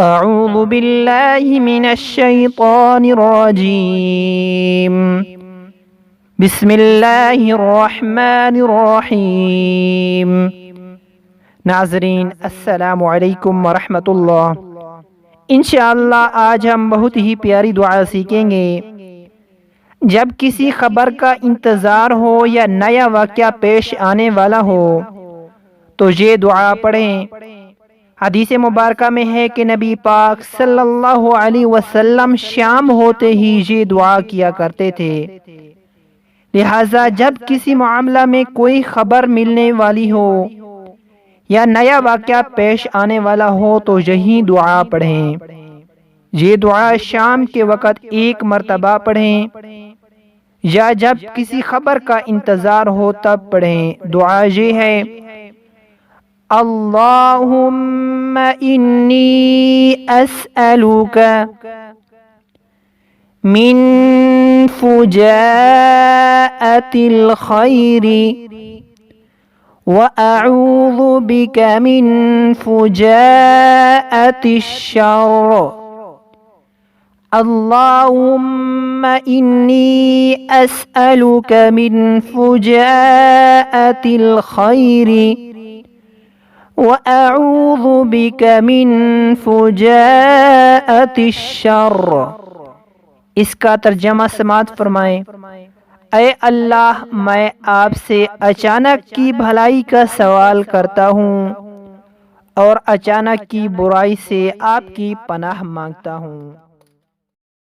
اعوذ باللہ من الشیطان الرجیم بسم اللہ الرحمن الرحیم۔ ناظرین السلام علیکم ورحمۃ اللہ۔ انشاءاللہ آج ہم بہت ہی پیاری دعا سیکھیں گے۔ جب کسی خبر کا انتظار ہو یا نیا واقعہ پیش آنے والا ہو تو یہ دعا پڑھیں۔ حدیث مبارکہ میں ہے کہ نبی پاک صلی اللہ علیہ وسلم شام ہوتے ہی یہ دعا کیا کرتے تھے، لہٰذا جب کسی معاملہ میں کوئی خبر ملنے والی ہو یا نیا واقعہ پیش آنے والا ہو تو یہی دعا پڑھیں۔ یہ دعا شام کے وقت 1 مرتبہ پڑھیں یا جب کسی خبر کا انتظار ہو تب پڑھیں۔ دعا یہ ہے: اللہم انی اسألک من فجاءۃ الخیر واعوذ بک من فجاءۃ الشر۔ اللہم انی اسألک من فجاءۃ الخیر وَأَعُوذُ بِكَ مِن فُجَاءَةِ الشَّرِّ۔ اس کا ترجمہ سماعت فرمائیں۔ اے اللہ، میں آپ سے اچانک کی بھلائی کا سوال کرتا ہوں اور اچانک کی برائی سے آپ کی پناہ مانگتا ہوں۔